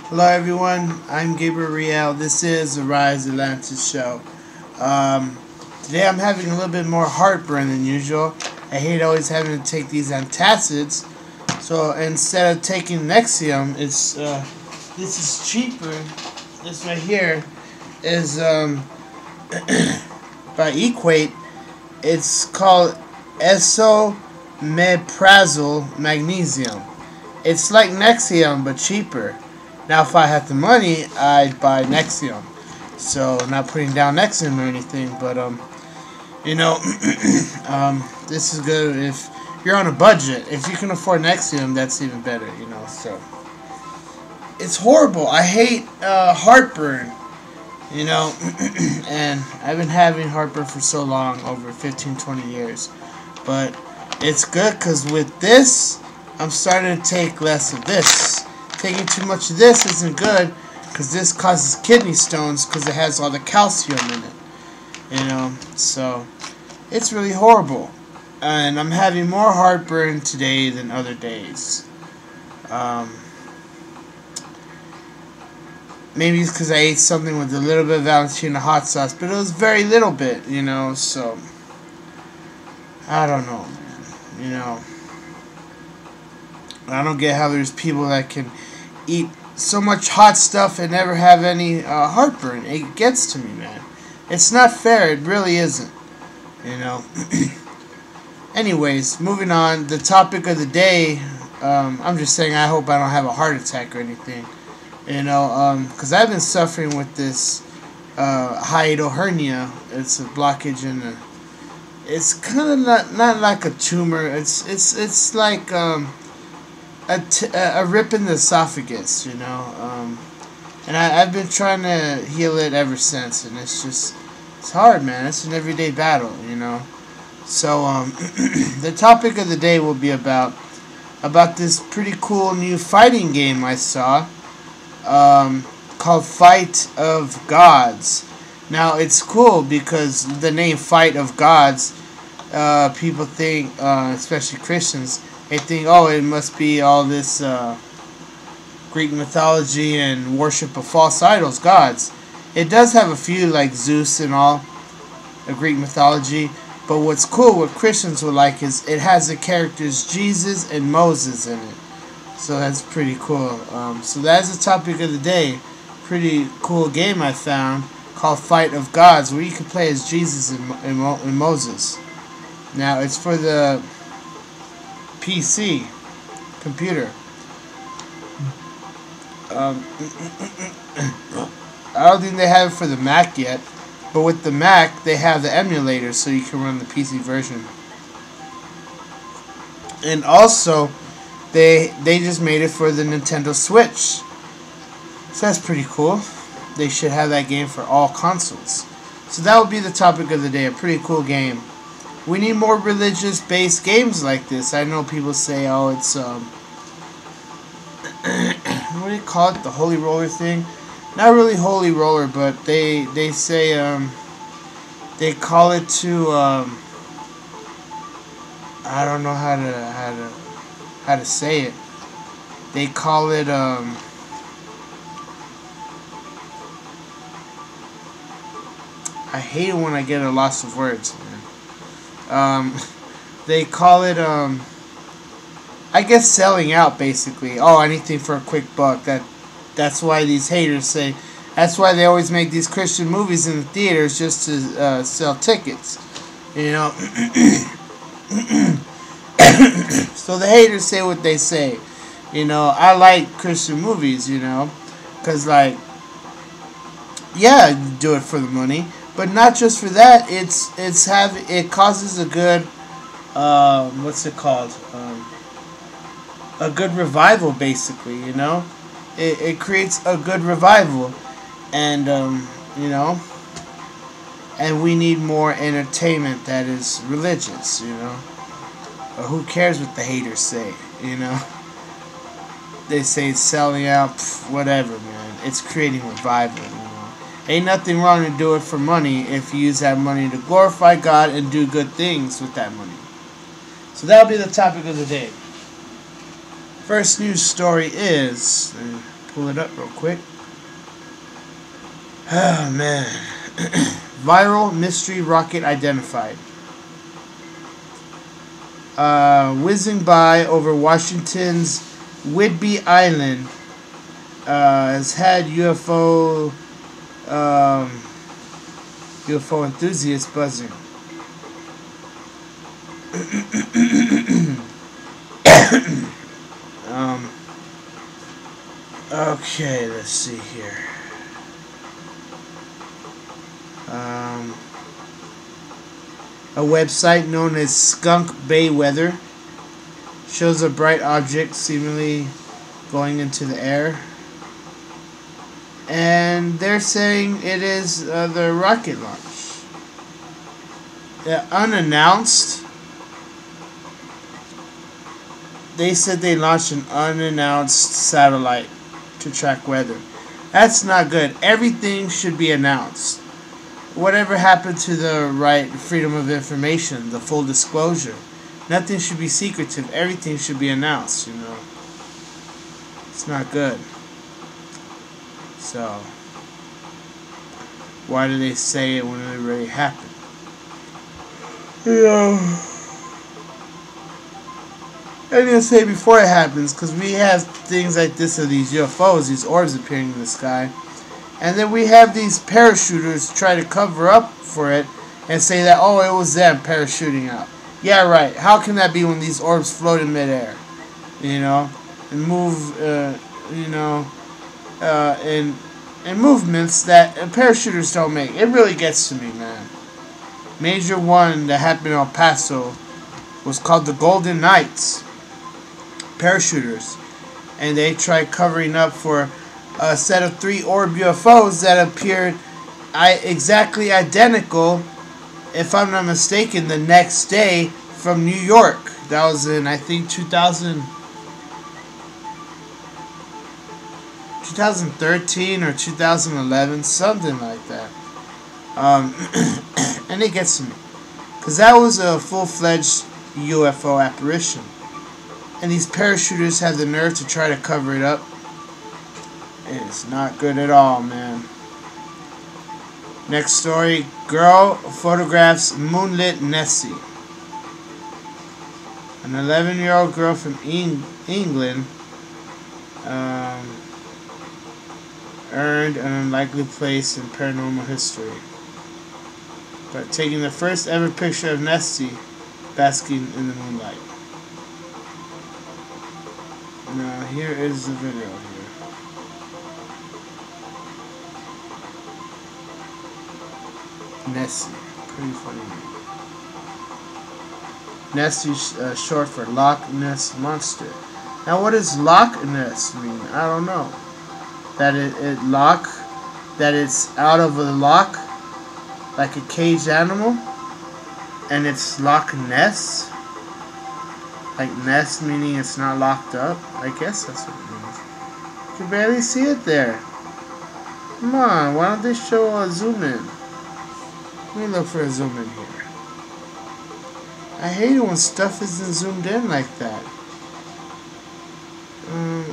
Hello everyone, I'm Gabriel. This is the Rise Atlantis show. Today I'm having a little bit more heartburn than usual. I hate always having to take these antacids. So instead of taking Nexium, it's this is cheaper. This right here is by Equate. It's called esomeprazole magnesium. It's like Nexium but cheaper. Now, if I had the money, I'd buy Nexium. So, not putting down Nexium or anything, but, this is good if you're on a budget. If you can afford Nexium, that's even better, so. It's horrible. I hate heartburn, and I've been having heartburn for so long, over 15, 20 years. But it's good because with this, I'm starting to take less of this. Taking too much of this isn't good because this causes kidney stones because it has all the calcium in it, so it's really horrible, and I'm having more heartburn today than other days. Maybe it's because I ate something with a little bit of Valentina hot sauce, but it was very little bit, so I don't know, man, I don't get how there's people that can eat so much hot stuff and never have any heartburn. It gets to me, man. It's not fair. It really isn't. Anyways, moving on. The topic of the day. I'm just saying I hope I don't have a heart attack or anything. Because I've been suffering with this hiatal hernia. It's a blockage in the. It's kind of not like a tumor. It's like a rip in the esophagus, and I've been trying to heal it ever since, and it's hard, man. It's an everyday battle, So the topic of the day will be about this pretty cool new fighting game I saw, called Fight of Gods. Now it's cool because the name Fight of Gods, people think, especially Christians, they think, oh, it must be all this Greek mythology and worship of false idols, gods. It does have a few, like Zeus and all, the Greek mythology. But what's cool, what Christians would like, is it has the characters Jesus and Moses in it. So that's pretty cool. So that's the topic of the day. Pretty cool game I found called Fight of Gods, where you can play as Jesus and Moses. Now, it's for the PC computer. I don't think they have it for the Mac yet, but with the Mac they have the emulator so you can run the PC version. And also they just made it for the Nintendo Switch, so that's pretty cool. They should have that game for all consoles. So that would be the topic of the day. A pretty cool game. We need more religious-based games like this. I know people say, oh, it's, what do you call it? The holy roller thing? Not really holy roller, but they say, they call it to, I don't know how to say it. They call it, I hate it when I get a loss of words, man. They call it, I guess, selling out, basically. Oh, anything for a quick buck. That's why these haters say, that's why they always make these Christian movies in the theaters, just to sell tickets, So the haters say what they say. I like Christian movies, because, like, yeah, do it for the money. But not just for that, it causes a good, what's it called? A good revival, basically, It creates a good revival, and, and we need more entertainment that is religious, But who cares what the haters say, They say it's selling out, whatever, man. It's creating revival, Ain't nothing wrong to do it for money if you use that money to glorify God and do good things with that money. So that'll be the topic of the day. First news story is, pull it up real quick. Oh, man. Viral mystery rocket identified. Whizzing by over Washington's Whidbey Island has had UFO enthusiasts buzzing. Okay, let's see here. A website known as Skunk Bay Weather shows a bright object seemingly going into the air, and they're saying it is the rocket launch. Unannounced. They said they launched an unannounced satellite to track weather. That's not good. Everything should be announced. Whatever happened to the right freedom of information, the full disclosure? Nothing should be secretive. Everything should be announced, you know. It's not good. So, why do they say it when it already happened? You know, I'm going to say before it happens, because we have things like this of these UFOs, these orbs appearing in the sky. And then we have these parachuters try to cover up for it and say that, oh, it was them parachuting out. Yeah, right. How can that be when these orbs float in midair? You know, and move, in movements that parachuters don't make. It really gets to me, man. Major one that happened in El Paso was called the Golden Knights parachuters. And they tried covering up for a set of 3 orb UFOs that appeared exactly identical, if I'm not mistaken, the next day from New York. That was in, I think, 2013 or 2011, something like that. And it gets to me, because that was a full-fledged UFO apparition. And these parachuters have the nerve to try to cover it up. It's not good at all, man. Next story. Girl photographs moonlit Nessie. An 11-year-old girl from England earned an unlikely place in paranormal history by taking the first ever picture of Nessie basking in the moonlight. Now, here is the video here. Nessie. Pretty funny name. Nessie, short for Loch Ness Monster. Now, what does Loch Ness mean? I don't know. That that it's out of a loch, like a caged animal, and it's Loch Ness. Like Ness meaning it's not locked up. I guess that's what it means. You can barely see it there. Come on, why don't they show a zoom in? Let me look for a zoom in here. I hate it when stuff isn't zoomed in like that.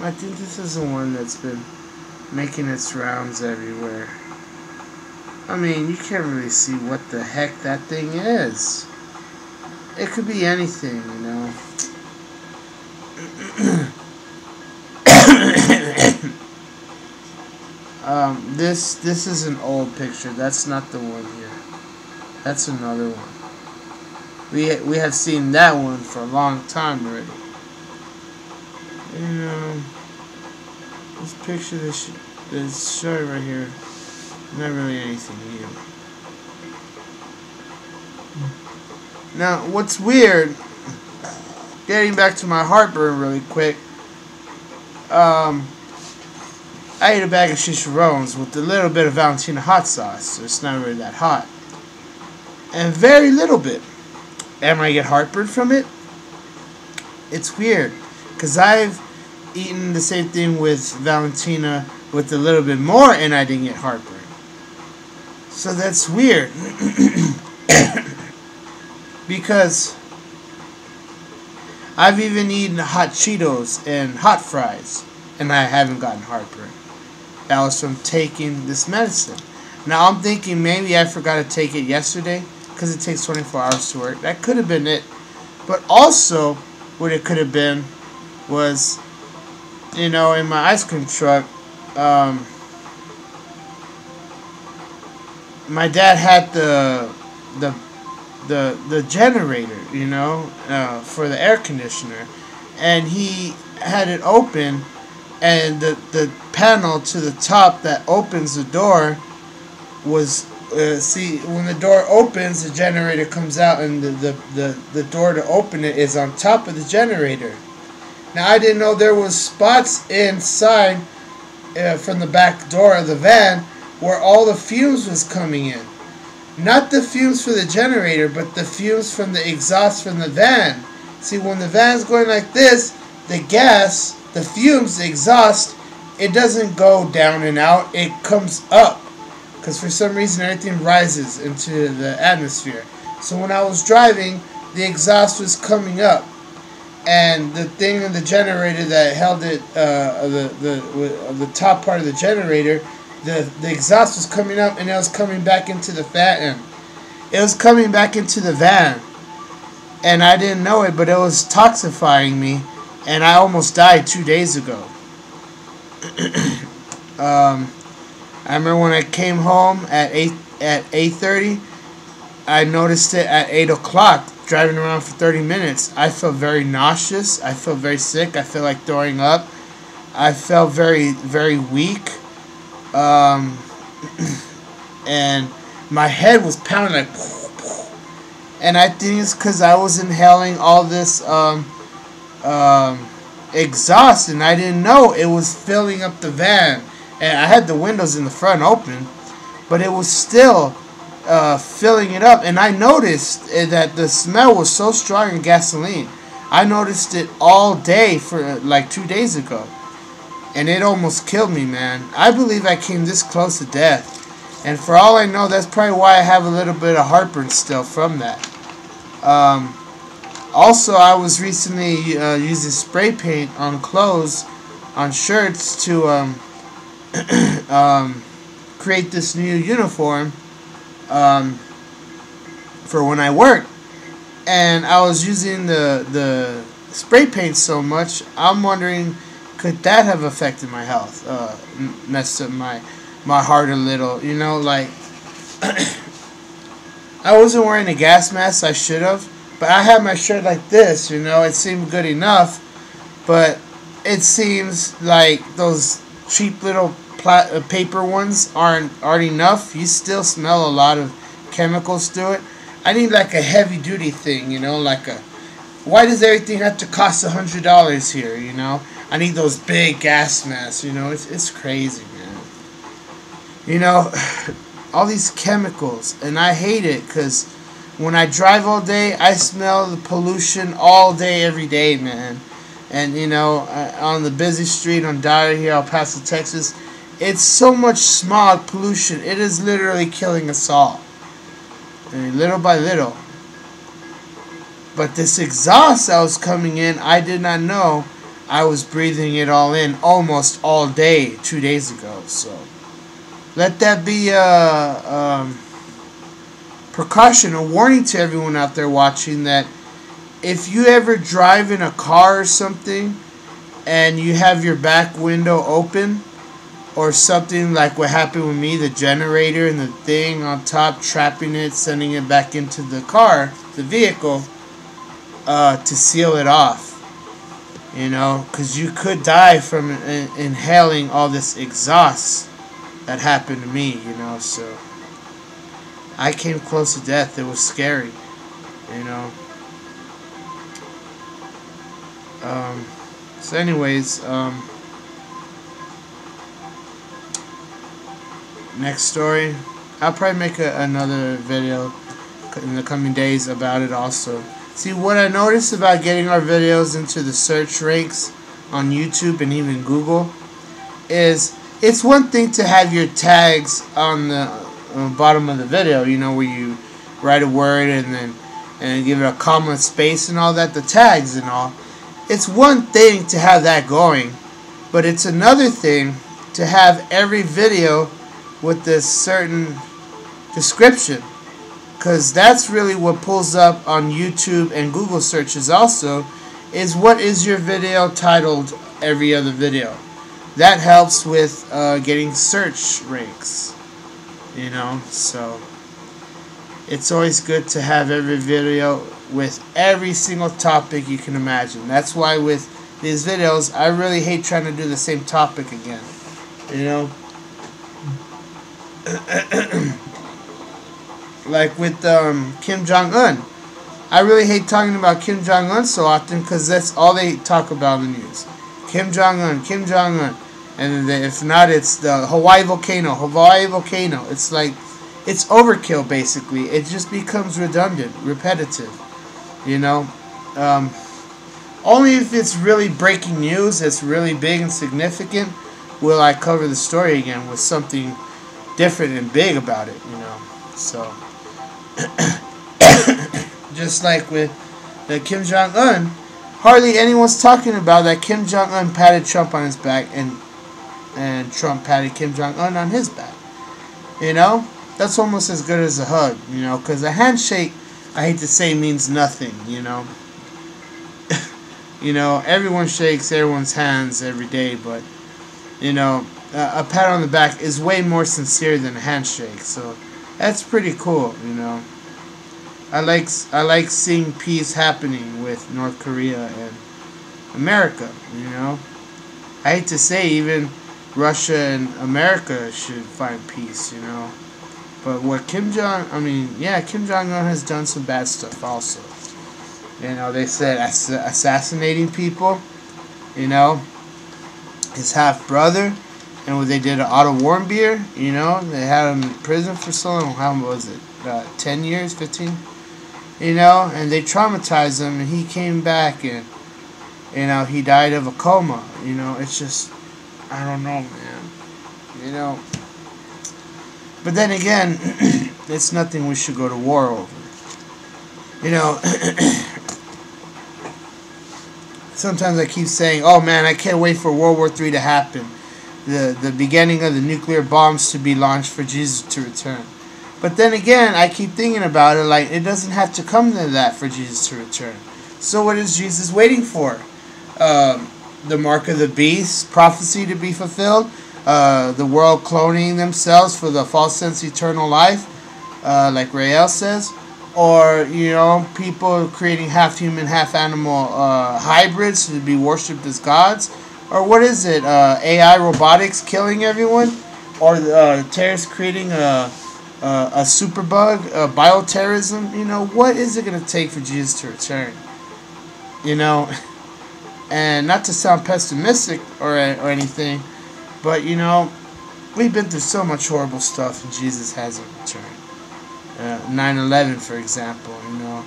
I think this is the one that's been making its rounds everywhere. I mean, you can't really see what the heck that thing is. It could be anything, you know. This is an old picture. That's not the one here. That's another one. We have seen that one for a long time already. You know, this picture that's showing right here, not really anything new. Now, what's weird, getting back to my heartburn really quick, I ate a bag of chicharrones with a little bit of Valentina hot sauce, so it's not really that hot. And very little bit. Am I get heartburn from it? It's weird, because I've eaten the same thing with Valentina with a little bit more and I didn't get heartburn. So that's weird. Because I've even eaten hot Cheetos and hot fries and I haven't gotten heartburn. That was from taking this medicine. Now I'm thinking maybe I forgot to take it yesterday because it takes 24 hours to work. That could have been it. But also, what it could have been was, you know, in my ice cream truck, my dad had the generator, you know, for the air conditioner, and he had it open, and the panel to the top that opens the door was see, when the door opens, the generator comes out, and the door to open it is on top of the generator. Now I didn't know there was spots inside from the back door of the van where all the fumes was coming in. Not the fumes for the generator, but the fumes from the exhaust from the van. See, when the van's going like this, the gas, the fumes, the exhaust, it doesn't go down and out, it comes up. Because for some reason everything rises into the atmosphere. So when I was driving, the exhaust was coming up. And the thing in the generator that held it, the top part of the generator, the exhaust was coming up, and it was coming back into the fan. It was coming back into the van, and I didn't know it, but it was toxifying me, and I almost died 2 days ago. I remember when I came home at 8:30, I noticed it at 8 o'clock. Driving around for 30 minutes, I felt very nauseous. I felt very sick. I felt like throwing up. I felt very, very weak. And my head was pounding like, and I think it's because I was inhaling all this exhaust, and I didn't know it was filling up the van. And I had the windows in the front open, but it was still filling it up. And I noticed that the smell was so strong in gasoline. I noticed it all day for like 2 days ago. And it almost killed me, man. I believe I came this close to death. And for all I know, that's probably why I have a little bit of heartburn still from that. Also, I was recently using spray paint on clothes, on shirts, to create this new uniform for when I work. And I was using the spray paint so much, I'm wondering, could that have affected my health? Messed up my heart a little, you know, like I wasn't wearing a gas mask, I should have, but I had my shirt like this, you know, it seemed good enough, but it seems like those cheap little paper ones aren't enough. You still smell a lot of chemicals to it. I need like a heavy duty thing, you know, like a, why does everything have to cost $100 here, you know? I need those big gas masks, you know, it's crazy, man. You know, all these chemicals, and I hate it, because when I drive all day, I smell the pollution all day, every day, man. And, you know, on the busy street on Dyer here, El Paso, Texas, it's so much smog pollution. It is literally killing us all. And little by little. But this exhaust that was coming in, I did not know I was breathing it all in almost all day 2 days ago. So let that be a precaution, a warning to everyone out there watching, that if you ever drive in a car or something and you have your back window open, or something like what happened with me, the generator and the thing on top, trapping it, sending it back into the car, the vehicle, to seal it off. You know, because you could die from inhaling all this exhaust that happened to me, you know, so I came close to death. It was scary, you know. So anyways, next story. I'll probably make another video in the coming days about it also. See, what I noticed about getting our videos into the search ranks on YouTube and even Google is, it's one thing to have your tags on the bottom of the video, you know, where you write a word and give it a comma, space and all that, the tags and all. It's one thing to have that going, But it's another thing to have every video with this certain description, because that's really what pulls up on YouTube and Google searches also, is what is your video titled every other video. That helps with getting search ranks, you know. So it's always good to have every video with every single topic you can imagine. That's why with these videos, I really hate trying to do the same topic again, you know. Like with Kim Jong-un. I really hate talking about Kim Jong-un so often because that's all they talk about in the news. Kim Jong-un, Kim Jong-un. And then if not, it's the Hawaii volcano, Hawaii volcano. It's like, it's overkill basically. It just becomes redundant, repetitive, you know. Only if it's really breaking news, it's really big and significant, will I cover the story again with something different and big about it, you know. So, just like with the Kim Jong-un, hardly anyone's talking about that Kim Jong-un patted Trump on his back and Trump patted Kim Jong-un on his back. You know, that's almost as good as a hug, you know, because a handshake, I hate to say, means nothing, you know. You know, everyone shakes everyone's hands every day, but, you know, a pat on the back is way more sincere than a handshake, so that's pretty cool, you know. I like seeing peace happening with North Korea and America, you know. I hate to say, even Russia and America should find peace, you know. But what Kim Jong-un has done some bad stuff also. You know, they said assassinating people, you know, his half-brother, and when they did an Otto Warmbier, you know, they had him in prison for so long, how was it, 10 years, 15? You know, and they traumatized him, and he came back, and, you know, he died of a coma. You know, it's just, I don't know, man. You know. But then again, it's nothing we should go to war over. You know, sometimes I keep saying, oh man, I can't wait for World War III to happen. The beginning of the nuclear bombs to be launched for Jesus to return. But then again, I keep thinking about it like it doesn't have to come to that for Jesus to return. So what is Jesus waiting for? The mark of the beast, prophecy to be fulfilled, the world cloning themselves for the false sense of eternal life, like Rael says, or, you know, people creating half human, half animal hybrids to be worshipped as gods, or what is it? AI robotics killing everyone, or terrorists creating a superbug, bioterrorism. You know, what is it going to take for Jesus to return? You know, and not to sound pessimistic or anything, but, you know, we've been through so much horrible stuff and Jesus hasn't returned. 9/11, for example, you know,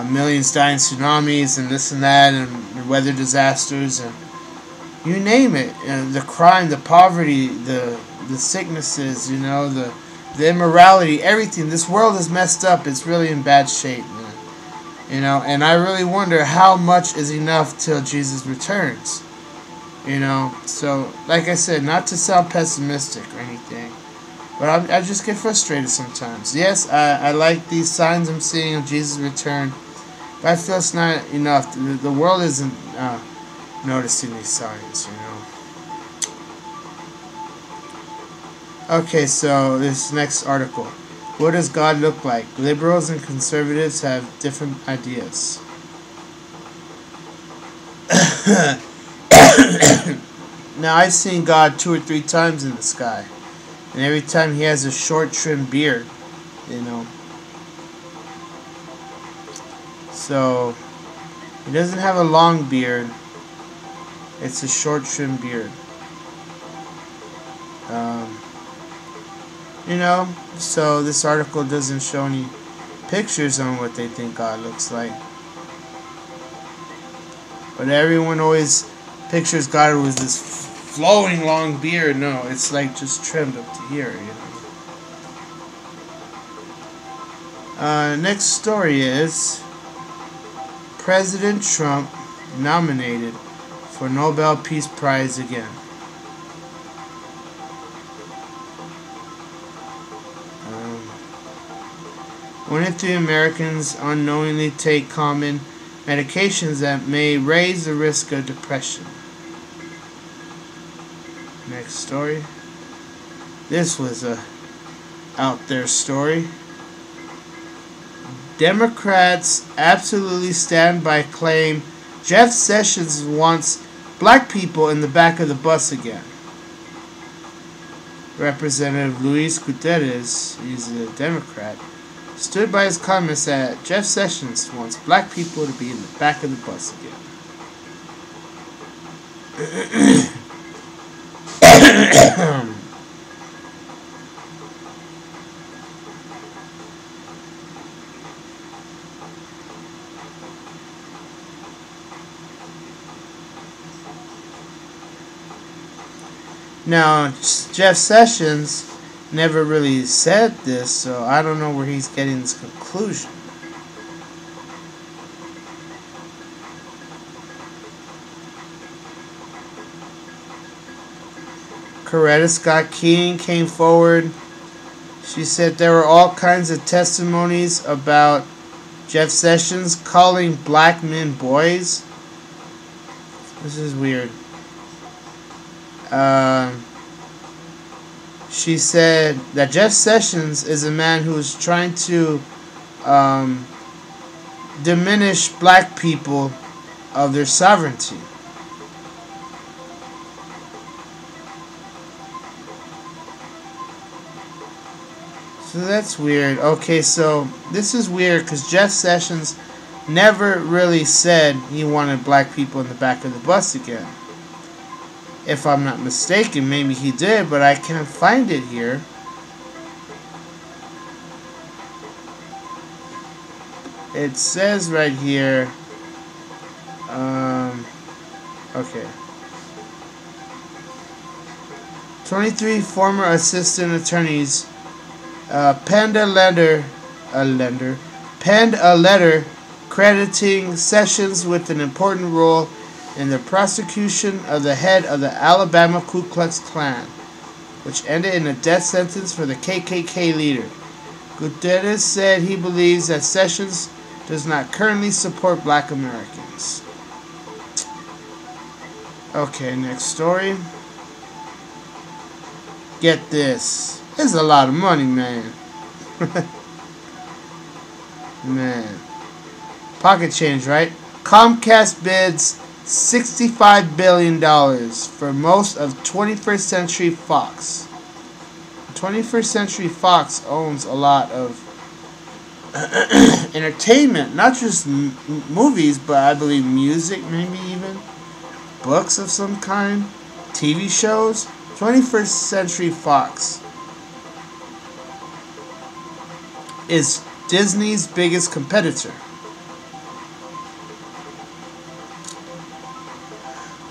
millions dying, tsunamis and this and that, and weather disasters, and you name it. The crime, the poverty, the sicknesses, you know, the immorality, everything. This world is messed up. It's really in bad shape, man. You know, and I really wonder how much is enough till Jesus returns. You know, so like I said, not to sound pessimistic or anything, but I just get frustrated sometimes. Yes, I like these signs I'm seeing of Jesus' return, but I feel it's not enough. The world isn't noticing these signs, you know. Okay, so this next article. What does God look like? Liberals and conservatives have different ideas. Now, I've seen God 2 or 3 times in the sky. And every time he has a short, trimmed beard, you know. So, he doesn't have a long beard. It's a short, trimmed beard. You know, so this article doesn't show any pictures on what they think God looks like. But everyone always pictures God with this flowing long beard. No, it's like just trimmed up to here, you know. Next story is President Trump nominated for Nobel Peace Prize again. One in 3 Americans unknowingly take common medications that may raise the risk of depression. Next story. This was a out there story. Democrats absolutely stand by claim Jeff Sessions wants black people in the back of the bus again. Representative Luis Gutierrez, he's a Democrat, stood by his comments that Jeff Sessions wants black people to be in the back of the bus again. Now, Jeff Sessions never really said this, so I don't know where he's getting this conclusion. Coretta Scott King came forward. She said there were all kinds of testimonies about Jeff Sessions calling black men boys. This is weird. She said that Jeff Sessions is a man who is trying to diminish black people of their sovereignty. So that's weird. Okay, so this is weird because Jeff Sessions never really said he wanted black people in the back of the bus again. If I'm not mistaken, maybe he did, but I can't find it here. It says right here, okay. 23 former assistant attorneys penned a letter crediting Sessions with an important role in the prosecution of the head of the Alabama Ku Klux Klan, which ended in a death sentence for the KKK leader. Gutierrez said he believes that Sessions does not currently support black Americans. Okay, next story. Get this. This is a lot of money, man. Man. Pocket change, right? Comcast bids $65 billion for most of 21st Century Fox. 21st Century Fox owns a lot of entertainment, not just movies, but I believe music, maybe even books of some kind, TV shows. 21st Century Fox is Disney's biggest competitor.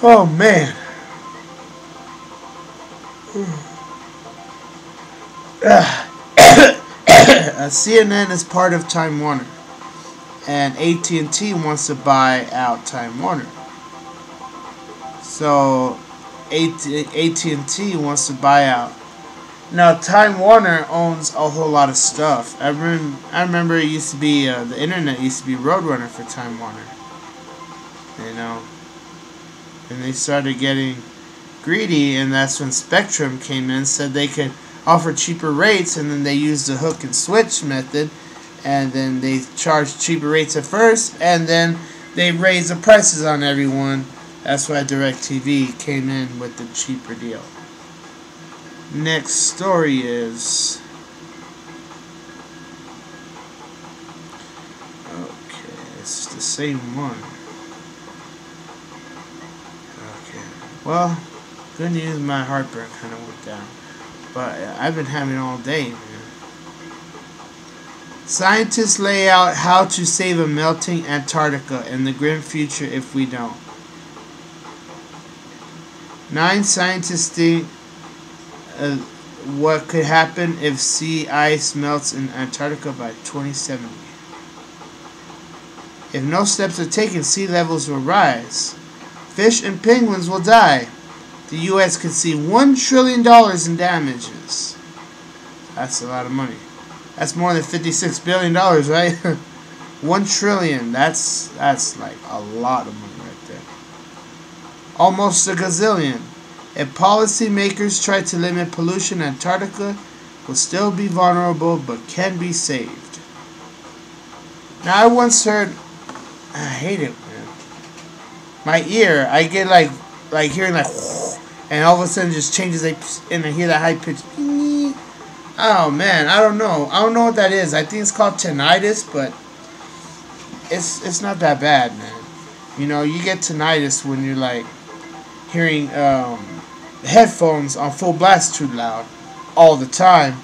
Oh man. CNN is part of Time Warner, and AT&T wants to buy out Time Warner. So AT&T wants to buy out. Now Time Warner owns a whole lot of stuff. I remember it used to be the internet used to be Roadrunner for Time Warner. You know. And they started getting greedy, and that's when Spectrum came in, said they could offer cheaper rates, and then they used the hook and switch method, and then they charged cheaper rates at first, and then they raised the prices on everyone. That's why DirecTV came in with the cheaper deal. Next story is... okay, it's the same one. Well, good news, my heartburn kind of went down. But I've been having it all day, man. Scientists lay out how to save a melting Antarctica in the grim future if we don't. 9 scientists think what could happen if sea ice melts in Antarctica by 2070. If no steps are taken, sea levels will rise. Fish and penguins will die. The U.S. could see $1 trillion in damages. That's a lot of money. That's more than $56 billion, right? 1 trillion. That's like a lot of money right there. Almost a gazillion. If policymakers try to limit pollution, Antarctica will still be vulnerable but can be saved. Now, I once heard, I hate it, man. My ear, I get like hearing like, and all of a sudden it just changes, and I hear that high pitch. Oh man, I don't know what that is. I think it's called tinnitus, but it's not that bad, man. You know, you get tinnitus when you're like hearing headphones on full blast too loud all the time,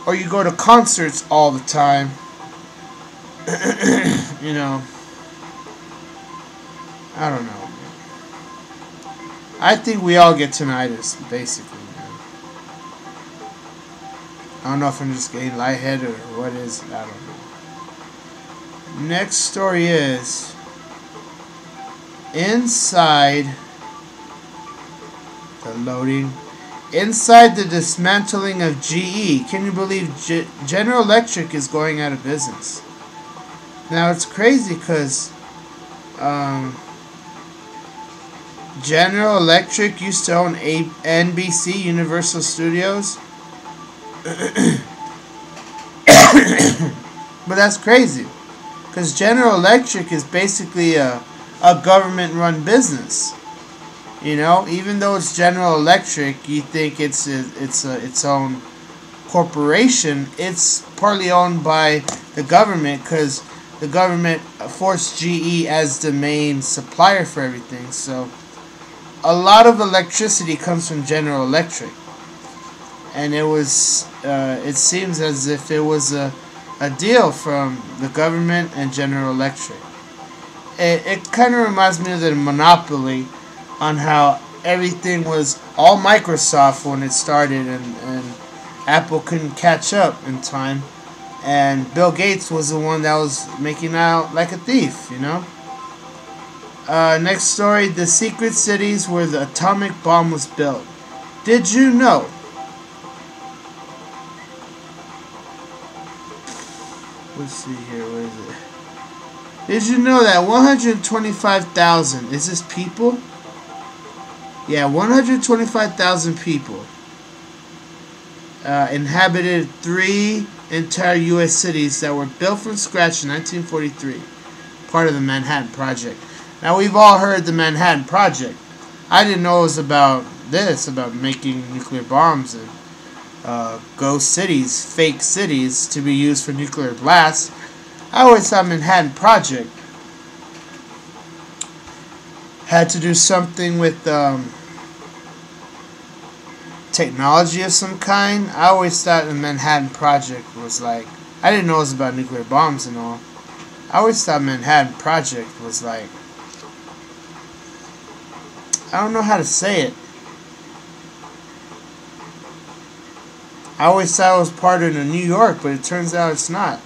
or you go to concerts all the time. You know, I don't know. I think we all get tinnitus, basically, man. I don't know if I'm just getting lightheaded or what is it. I don't know. Next story is inside the dismantling of GE. Can you believe General Electric is going out of business? Now it's crazy because General Electric used to own NBC, Universal Studios. But that's crazy because General Electric is basically a government-run business. You know, even though it's General Electric, you think it's its own corporation. It's partly owned by the government because the government forced GE as the main supplier for everything. So a lot of electricity comes from General Electric, and it seems as if it was a deal from the government and General Electric. It kind of reminds me of the monopoly on how everything was all Microsoft when it started, and Apple couldn't catch up in time, and Bill Gates was the one that was making out like a thief, you know. Next story, the secret cities where the atomic bomb was built. Did you know? Let's see here, where is it? Did you know that 125,000, is this people? Yeah, 125,000 people inhabited 3 entire U.S. cities that were built from scratch in 1943, part of the Manhattan Project. Now, we've all heard the Manhattan Project. I didn't know it was about this, about making nuclear bombs and ghost cities, fake cities, to be used for nuclear blasts. I always thought Manhattan Project had to do something with technology of some kind. I always thought the Manhattan Project was like, I didn't know it was about nuclear bombs and all. I always thought Manhattan Project was like, I don't know how to say it. I always thought it was part of New York, but it turns out it's not.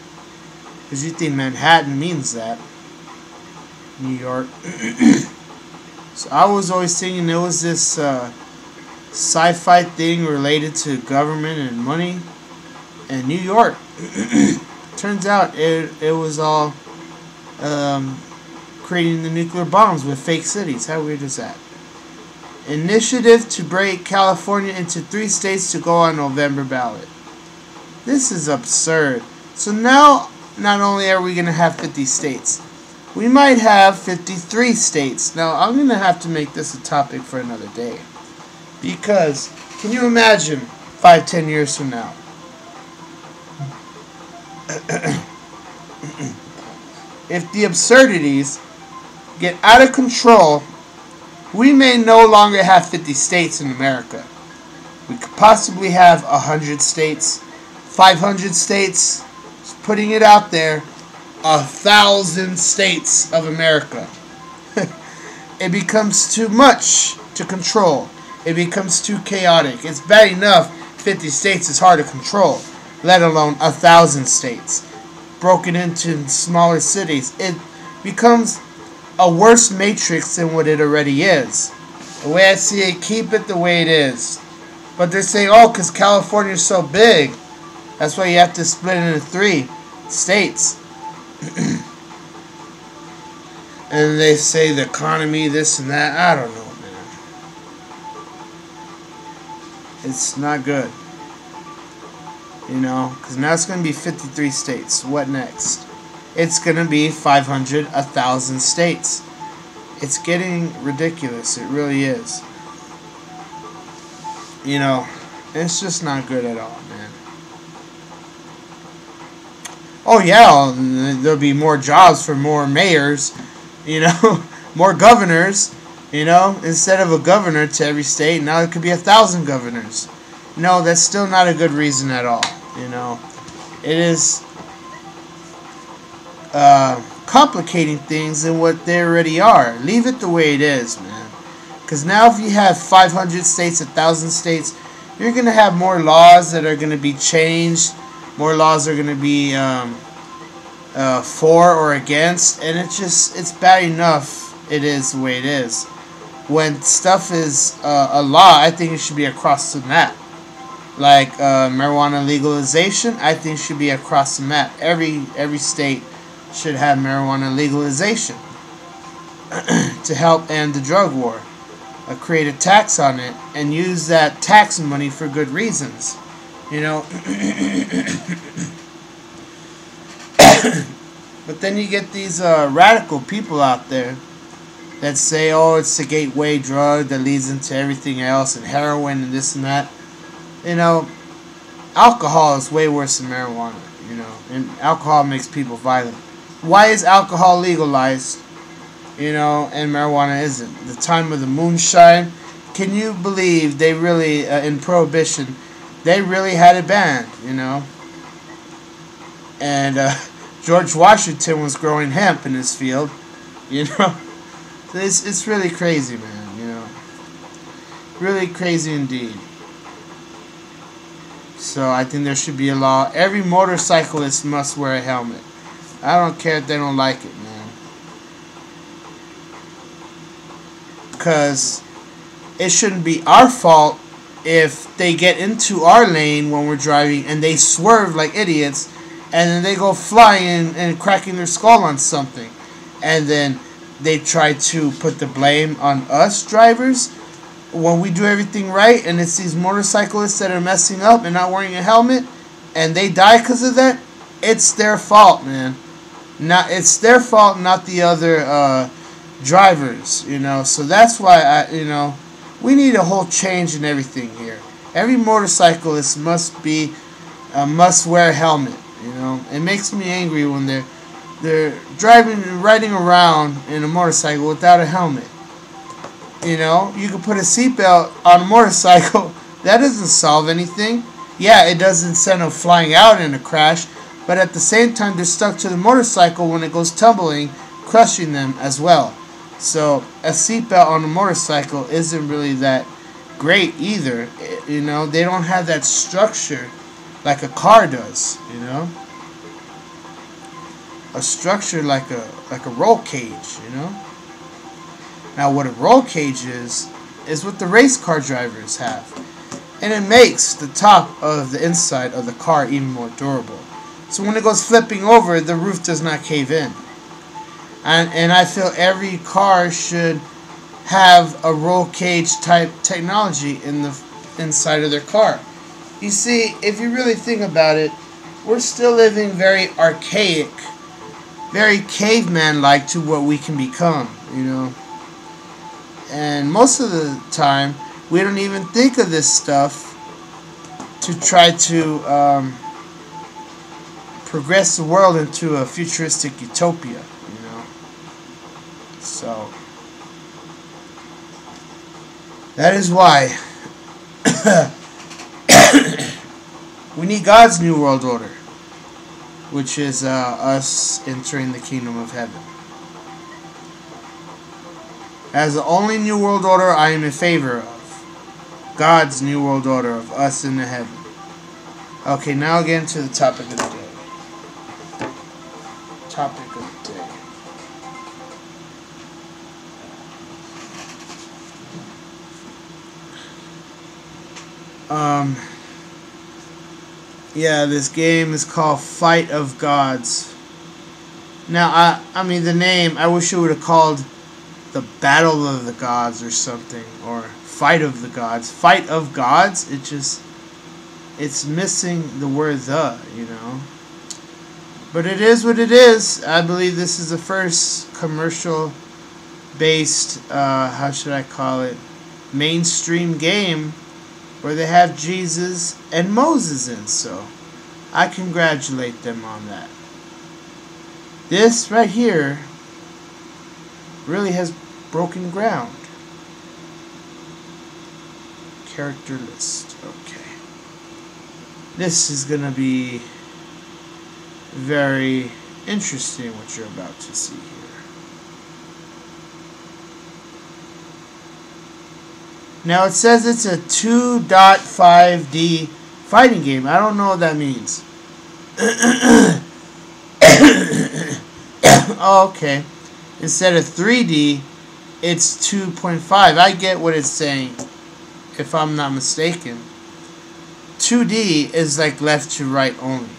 Because you think Manhattan means that. New York. So I was always thinking there was this sci-fi thing related to government and money and New York. Turns out it was all creating the nuclear bombs with fake cities. How weird is that? Initiative to break California into 3 states to go on November ballot. This is absurd. So now, not only are we going to have 50 states, we might have 53 states. Now, I'm going to have to make this a topic for another day. Because, can you imagine 5-10 years from now? If the absurdities get out of control, we may no longer have 50 states in America. We could possibly have 100 states, 500 states, just putting it out there, 1,000 states of America. It becomes too much to control. It becomes too chaotic. It's bad enough 50 states is hard to control, let alone 1,000 states broken into smaller cities. It becomes a worse matrix than what it already is. The way I see it, keep it the way it is. But they're saying, oh, because California is so big, that's why you have to split it into 3 states. And they say the economy, this and that. I don't know, man. It's not good. You know, because now it's going to be 53 states. What next? It's going to be 500, 1,000 states. It's getting ridiculous. It really is. You know, it's just not good at all, man. Oh, yeah, there'll be more jobs for more mayors, you know, more governors, you know, instead of a governor to every state, now it could be 1,000 governors. No, that's still not a good reason at all, you know. It is complicating things than what they already are. Leave it the way it is, man. Because now if you have 500 states, 1,000 states, you're going to have more laws that are going to be changed. More laws are going to be for or against. And it's bad enough it is the way it is. When stuff is a law, I think it should be across the map. Like marijuana legalization, I think should be across the map. Every state should have marijuana legalization to help end the drug war. Create a tax on it and use that tax money for good reasons, you know. But then you get these radical people out there that say, oh, it's the gateway drug that leads into everything else, and heroin and this and that. You know, alcohol is way worse than marijuana, you know, and alcohol makes people violent. Why is alcohol legalized, you know, and marijuana isn't? The time of the moonshine, can you believe they really, in Prohibition, they really had it banned, you know? And George Washington was growing hemp in his field, you know? So it's really crazy, man, you know? Really crazy indeed. So I think there should be a law. Every motorcyclist must wear a helmet. I don't care if they don't like it, man. Because it shouldn't be our fault if they get into our lane when we're driving and they swerve like idiots and then they go flying and cracking their skull on something. And then they try to put the blame on us drivers when we do everything right, and it's these motorcyclists that are messing up and not wearing a helmet and they die because of that. It's their fault, man. It's their fault, not the other drivers, you know. So that's why we need a whole change in everything here. Every motorcyclist must wear a helmet, you know. It makes me angry when they're riding around in a motorcycle without a helmet. You know, you can put a seatbelt on a motorcycle. That doesn't solve anything. Yeah, it doesn't send them flying out in a crash, but at the same time, they're stuck to the motorcycle when it goes tumbling, crushing them as well. So a seatbelt on a motorcycle isn't really that great either. You know, they don't have that structure like a car does. You know, a structure like a roll cage. You know. Now, what a roll cage is what the race car drivers have, and it makes the top of the inside of the car even more durable. So when it goes flipping over, the roof does not cave in. And I feel every car should have a roll cage type technology in the inside of their car. You see, if you really think about it, we're still living very archaic, very caveman-like to what we can become, you know. And most of the time, we don't even think of this stuff to try to progress the world into a futuristic utopia, you know. So that is why we need God's new world order, which is us entering the kingdom of heaven. As the only new world order I am in favor of. God's new world order of us in the heaven. Okay, now again to the topic of the day. Topic of the day. Um, yeah, this game is called Fight of Gods. Now, I mean, the name, I wish it would have called the Battle of the Gods or something, or Fight of the Gods. Fight of Gods, it's missing the word the, you know. But it is what it is. I believe this is the first commercial-based, how should I call it, mainstream game where they have Jesus and Moses in, so I congratulate them on that. This right here really has broken ground. Character list. Okay. This is going to be very interesting what you're about to see here. Now it says it's a 2.5D fighting game. I don't know what that means. Oh, okay. Instead of 3D, it's 2.5. I get what it's saying, if I'm not mistaken. 2D is like left to right only.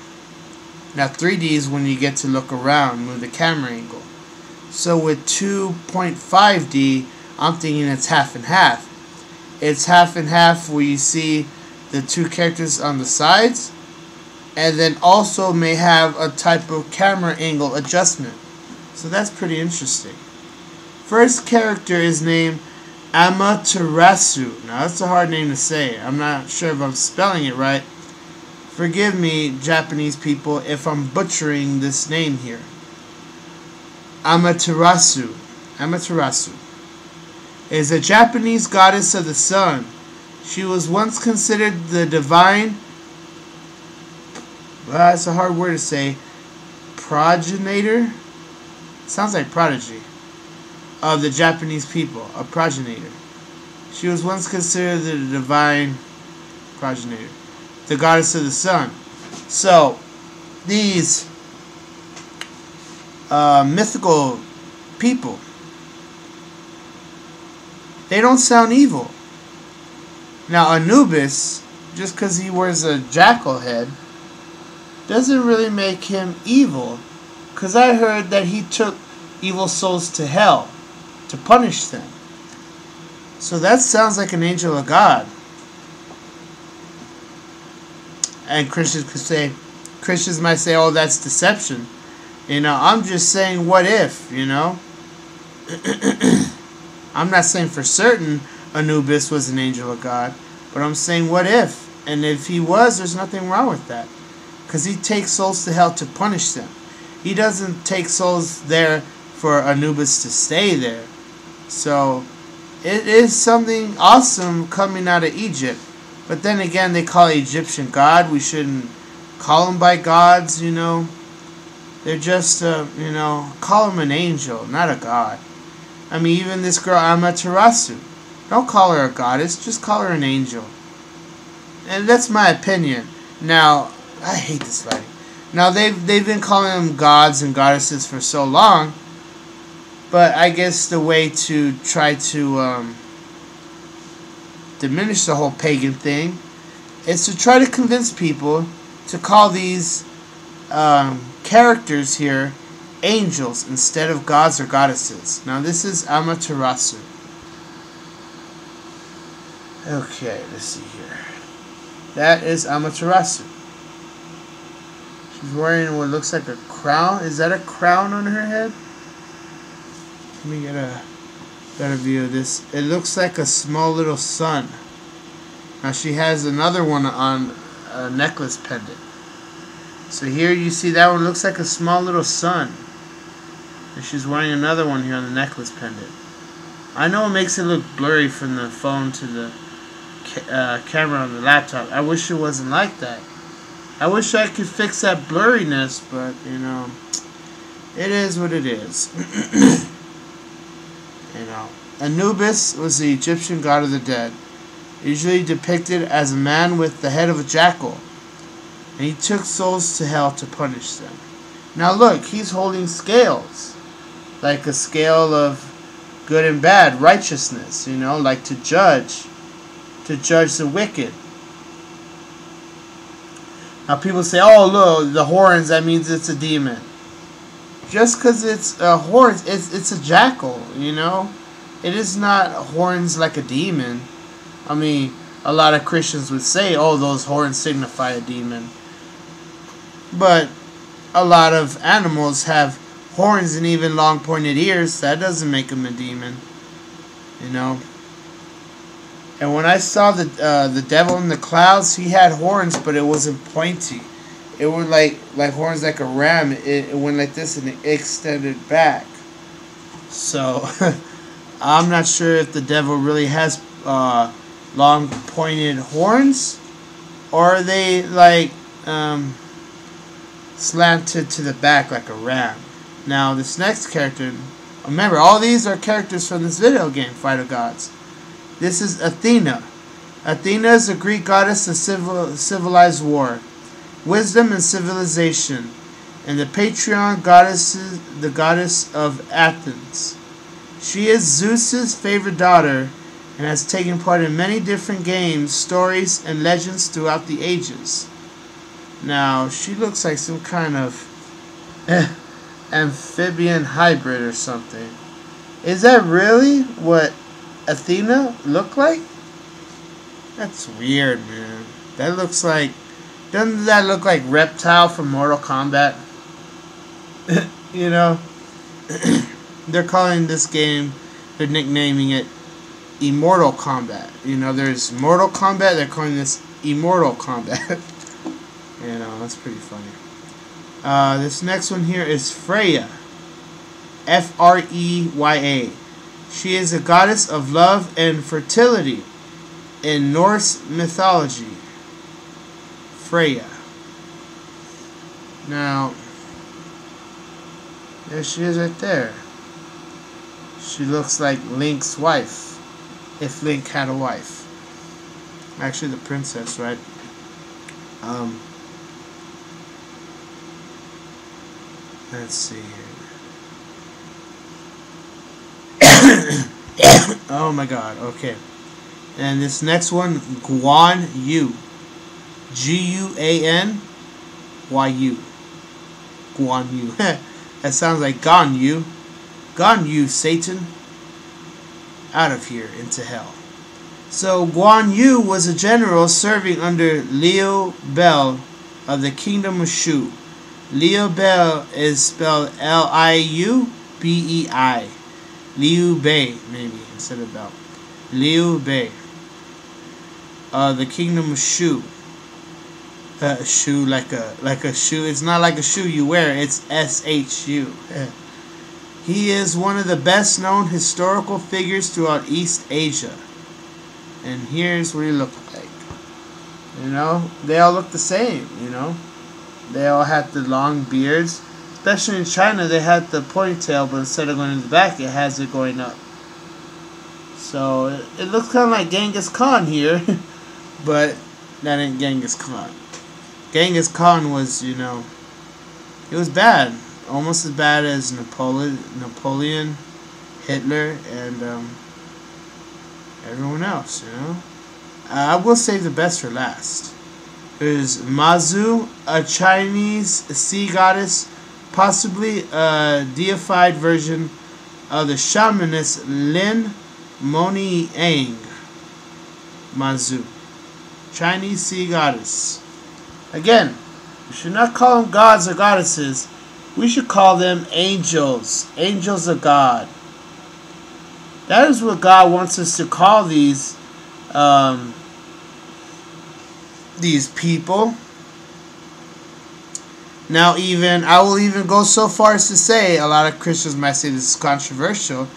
Now 3D is when you get to look around, move the camera angle. So with 2.5D, I'm thinking it's half and half. It's half and half where you see the two characters on the sides, and then also may have a type of camera angle adjustment. So that's pretty interesting. First character is named Amaterasu. Now that's a hard name to say. I'm not sure if I'm spelling it right. Forgive me, Japanese people, if I'm butchering this name here. Amaterasu. Amaterasu is a Japanese goddess of the sun. She was once considered the divine, well, that's a hard word to say, progenitor? Sounds like prodigy. Of the Japanese people, a progenitor. She was once considered the divine progenitor, the goddess of the sun. So, these mythical people, they don't sound evil. Now, Anubis, just because he wears a jackal head, doesn't really make him evil. Because I heard that he took evil souls to hell to punish them. So that sounds like an angel of God. And Christians might say, oh, that's deception. You know, I'm just saying, what if, you know? I'm not saying for certain Anubis was an angel of God, but I'm saying, what if? And if he was, there's nothing wrong with that. Because he takes souls to hell to punish them. He doesn't take souls there for Anubis to stay there. So, it is something awesome coming out of Egypt. But then again, they call it Egyptian God. We shouldn't call them by gods, you know. They're just, you know, call them an angel, not a god. I mean, even this girl, Amaterasu. Don't call her a goddess, just call her an angel. And that's my opinion. Now, I hate this lighting. Now, they've been calling them gods and goddesses for so long. But I guess the way to try to diminish the whole pagan thing is to try to convince people to call these characters here angels instead of gods or goddesses. Now this is Amaterasu. Okay, let's see here. That is Amaterasu. She's wearing what looks like a crown. Is that a crown on her head? Let me get a better view of this. It looks like a small little sun. Now she has another one on a necklace pendant. So here you see that one looks like a small little sun. And she's wearing another one here on the necklace pendant. I know it makes it look blurry from the phone to the camera on the laptop. I wish it wasn't like that. I wish I could fix that blurriness, but, you know, it is what it is. You know, Anubis was the Egyptian god of the dead, usually depicted as a man with the head of a jackal, and he took souls to hell to punish them. Now look, he's holding scales, like a scale of good and bad, righteousness, you know, like to judge the wicked. Now people say, oh look, the horns, that means it's a demon. Just because it's horns, it's a jackal, you know? It is not horns like a demon. I mean, a lot of Christians would say, oh, those horns signify a demon. But a lot of animals have horns and even long pointed ears. That doesn't make them a demon, you know? And when I saw the devil in the clouds, he had horns, but it wasn't pointy. It was like horns like a ram. It went like this and it extended back. So I'm not sure if the devil really has long pointed horns, or are they like slanted to the back like a ram. Now this next character, remember all these are characters from this video game, Fight of Gods. This is Athena. Athena is a Greek goddess of civilized war, wisdom and civilization, and the patron goddess, the goddess of Athens. She is Zeus's favorite daughter and has taken part in many different games, stories, and legends throughout the ages. Now, she looks like some kind of amphibian hybrid or something. Is that really what Athena looked like? That's weird, man. That looks like... Doesn't that look like Reptile from Mortal Kombat? You know? They're calling this game, they're nicknaming it Immortal Kombat. You know, there's Mortal Kombat, they're calling this Immortal Kombat. You know, that's pretty funny. This next one here is Freya. Freya. She is a goddess of love and fertility in Norse mythology. Freya. Now, there she is right there. She looks like Link's wife, if Link had a wife. Actually, the princess, right? Let's see here. Oh my god, okay. And this next one, Guan Yu. Guanyu. Guan Yu. That sounds like Gone You. Gone You, Satan. Out of here, into hell. So, Guan Yu was a general serving under Liu Bei of the Kingdom of Shu. Liu Bei is spelled Liubei. Liu Bei, maybe, instead of Bell. Liu Bei. The Kingdom of Shu. Shoe like a shoe. It's not like a shoe you wear. It's SHU. He is one of the best known historical figures throughout East Asia. And here's what he looked like. You know, they all look the same. You know, they all had the long beards. Especially in China, they had the ponytail, but instead of going in the back, it has it going up. So it looks kind of like Genghis Khan here, but that ain't Genghis Khan. Genghis Khan was, you know, it was bad. Almost as bad as Napoleon, Hitler, and everyone else, you know. I will save the best for last. There's Mazu, a Chinese sea goddess, possibly a deified version of the shamaness Lin Moniang. Mazu. Chinese sea goddess. Again, we should not call them gods or goddesses. We should call them angels. Angels of God. That is what God wants us to call these people. Now, I will even go so far as to say, a lot of Christians might say this is controversial,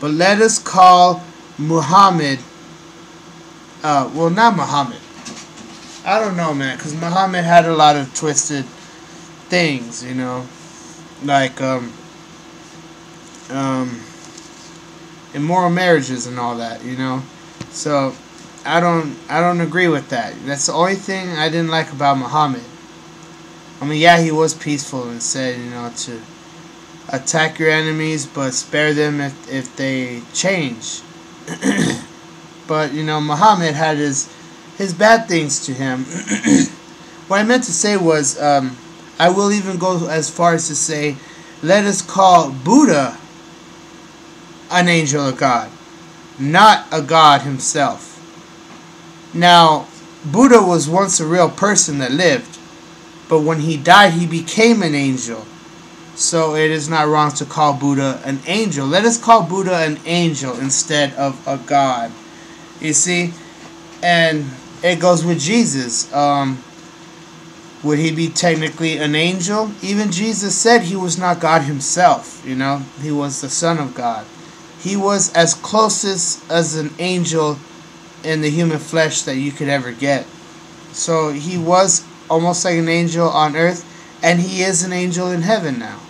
but let us call Muhammad, well, not Muhammad. I don't know, man, because Muhammad had a lot of twisted things, you know, like immoral marriages and all that, you know. So I don't agree with that. That's the only thing I didn't like about Muhammad. I mean, yeah, he was peaceful and said, you know, to attack your enemies, but spare them if they change. But, you know, Muhammad had his bad things to him. what I meant to say was, I will even go as far as to say, let us call Buddha an angel of God, not a God himself. Now, Buddha was once a real person that lived, but when he died, he became an angel. So it is not wrong to call Buddha an angel. Let us call Buddha an angel instead of a God. You see? And it goes with Jesus. Would he be technically an angel? Even Jesus said he was not God himself. You know, he was the Son of God. He was as close as an angel in the human flesh that you could ever get. So he was almost like an angel on earth, and he is an angel in heaven now.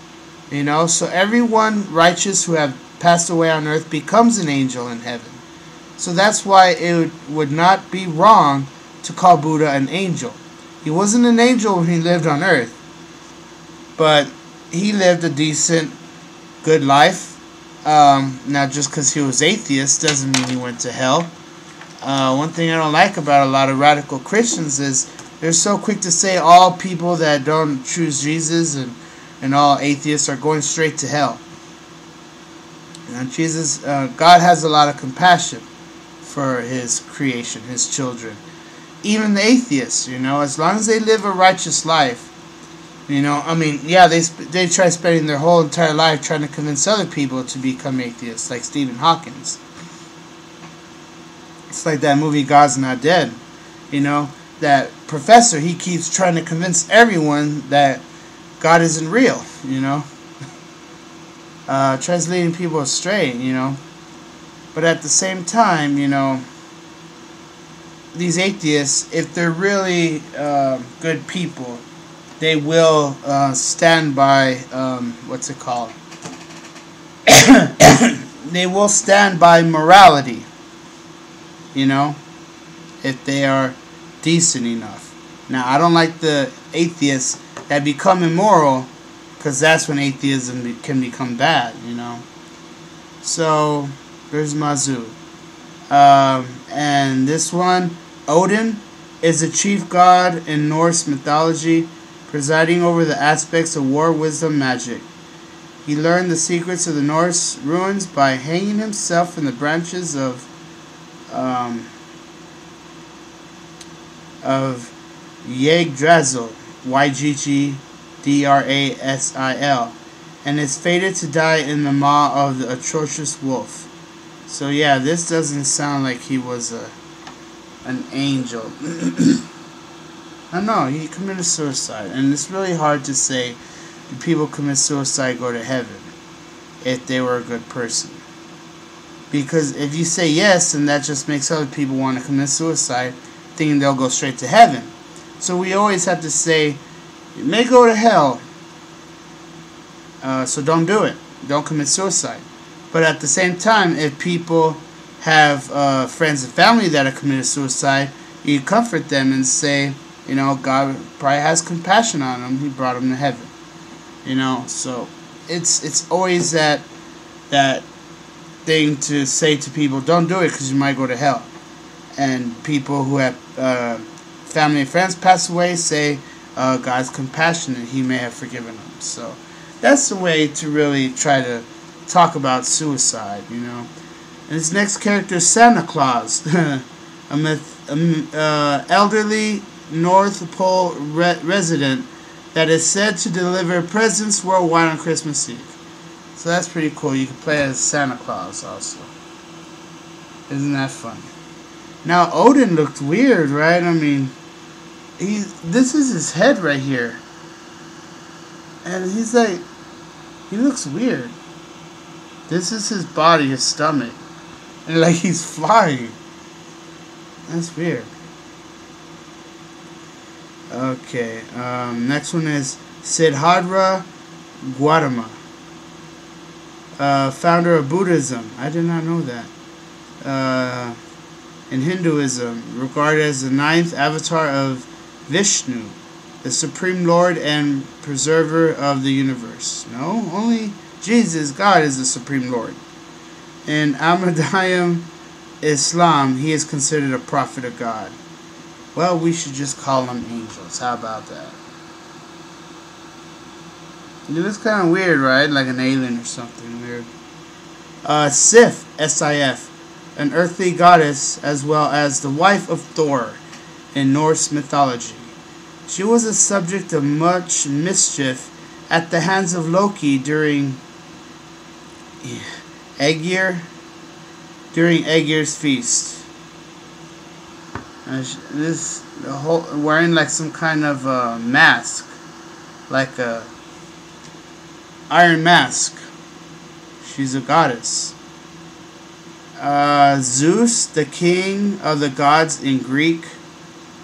You know, so everyone righteous who have passed away on earth becomes an angel in heaven. So that's why it would not be wrong to call Buddha an angel. He wasn't an angel when he lived on earth, but he lived a decent, good life. Now, just because he was atheist doesn't mean he went to hell. One thing I don't like about a lot of radical Christians is they're so quick to say all people that don't choose Jesus and all atheists are going straight to hell. Jesus, God has a lot of compassion for his creation, his children. Even the atheists, you know, as long as they live a righteous life, you know, I mean, yeah, they try spending their whole entire life trying to convince other people to become atheists, like Stephen Hawkins. It's like that movie God's Not Dead, you know, that professor, he keeps trying to convince everyone that God isn't real, you know. Tries leading people astray, you know. But at the same time, you know, these atheists, if they're really good people, they will stand by, what's it called? They will stand by morality, you know, if they are decent enough. Now, I don't like the atheists that become immoral, because that's when atheism can become bad, you know. So, there's Mazu. And this one, Odin, is the chief god in Norse mythology, presiding over the aspects of war, wisdom, magic. He learned the secrets of the Norse runes by hanging himself in the branches of Yggdrasil, Yggdrasil, and is fated to die in the maw of the atrocious wolf. So yeah, this doesn't sound like he was an angel. I don't know, he committed suicide, and it's really hard to say, do people commit suicide go to heaven if they were a good person? Because if you say yes, then that just makes other people want to commit suicide, thinking they'll go straight to heaven. So we always have to say, you may go to hell, so don't do it. Don't commit suicide. But at the same time, if people have friends and family that have committed suicide, you comfort them and say, you know, God probably has compassion on them. He brought them to heaven. You know, so it's always that thing to say to people, don't do it because you might go to hell. And people who have family and friends pass away say God's compassionate. He may have forgiven them. So that's the way to really try to talk about suicide, you know. And this next character is Santa Claus, elderly North Pole resident that is said to deliver presents worldwide on Christmas Eve. So that's pretty cool. You can play as Santa Claus also. Isn't that fun? Now Odin looked weird, right? I mean, this is his head right here, and he's like, he looks weird. This is his body, his stomach, and like he's flying. That's weird. Okay, next one is Siddhartha Gautama, founder of Buddhism. I did not know that. In Hinduism, regarded as the ninth avatar of Vishnu, the Supreme Lord and Preserver of the universe. No, only Jesus, God, is the Supreme Lord. In Ahmadiyya Islam, he is considered a prophet of God. Well, we should just call them angels. How about that? It looks kind of weird, right? Like an alien or something weird. Sif, S-I-F, an earthly goddess as well as the wife of Thor in Norse mythology. She was a subject of much mischief at the hands of Loki during Aegir's feast. Wearing like some kind of mask, like a iron mask. She's a goddess. Zeus, the king of the gods in Greek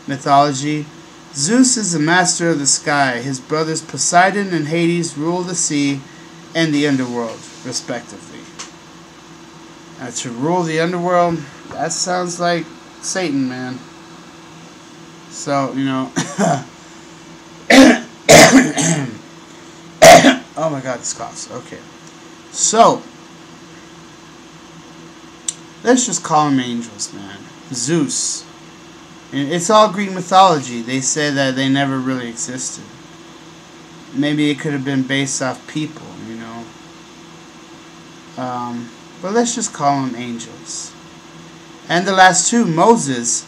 mythology. Zeus is the master of the sky. His brothers Poseidon and Hades rule the sea and the underworld, respectively. To rule the underworld, that sounds like Satan, man. So, you know. Oh my god, this coughs. Okay. So, let's just call them angels, man. Zeus. And it's all Greek mythology. They say that they never really existed. Maybe it could have been based off people, you know. But let's just call them angels. And the last two, Moses,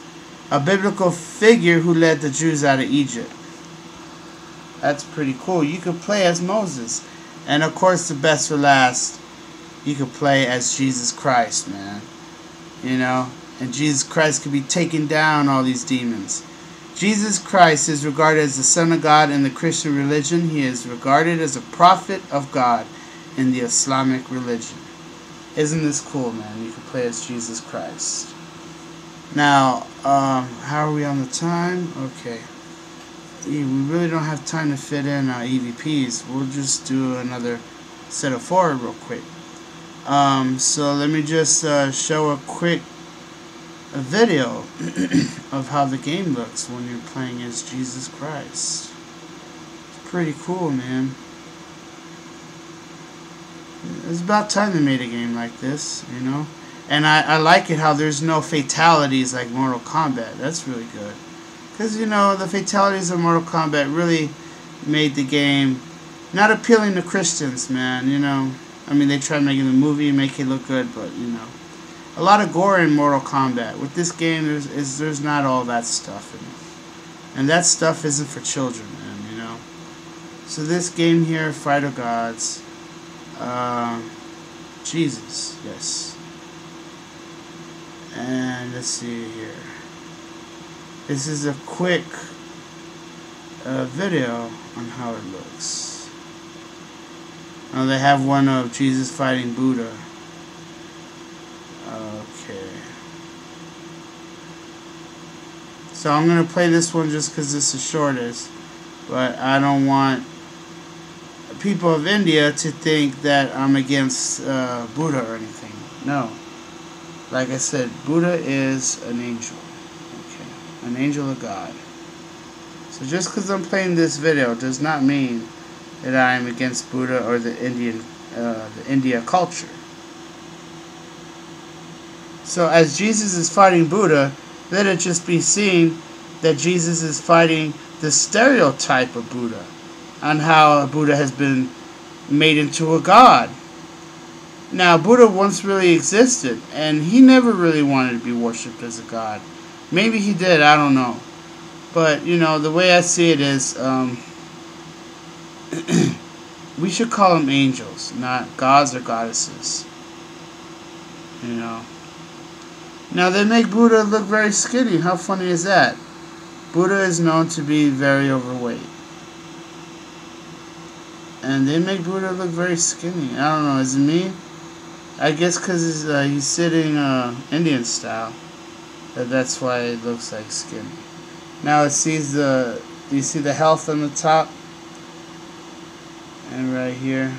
a biblical figure who led the Jews out of Egypt. That's pretty cool. You could play as Moses. And of course, the best for last, you could play as Jesus Christ, man. You know? And Jesus Christ could be taking down all these demons. Jesus Christ is regarded as the Son of God in the Christian religion. He is regarded as a prophet of God in the Islamic religion. Isn't this cool, man? You can play as Jesus Christ. Now, how are we on the time? Okay. We really don't have time to fit in EVPs. We'll just do another set of 4 real quick. So let me just show a quick video of how the game looks when you're playing as Jesus Christ. It's pretty cool, man. It's about time they made a game like this, you know. And I like it how there's no fatalities like Mortal Kombat. That's really good. Because, you know, the fatalities of Mortal Kombat really made the game not appealing to Christians, man, you know. I mean, they tried making the movie and make it look good, but, you know. A lot of gore in Mortal Kombat. With this game, there's not all that stuff in it. And that stuff isn't for children, man, you know. So this game here, Fight of Gods. Jesus, yes. And let's see here. This is a quick video on how it looks. Now they have one of Jesus fighting Buddha. Okay. So I'm going to play this one just because it's the shortest. But I don't want people of India to think that I'm against Buddha or anything. No. Like I said, Buddha is an angel. Okay. An angel of God. So just because I'm playing this video does not mean that I am against Buddha or the India culture. So as Jesus is fighting Buddha, let it just be seen that Jesus is fighting the stereotype of Buddha on how Buddha has been made into a god. Now, Buddha once really existed, and he never really wanted to be worshipped as a god. Maybe he did, I don't know. But, you know, the way I see it is, we should call them angels, not gods or goddesses. You know. Now, they make Buddha look very skinny. How funny is that? Buddha is known to be very overweight. And they make Buddha look very skinny. I don't know, is it me? I guess because he's sitting Indian style. That's why it looks like skinny. Now it sees do you see the health on the top? And right here.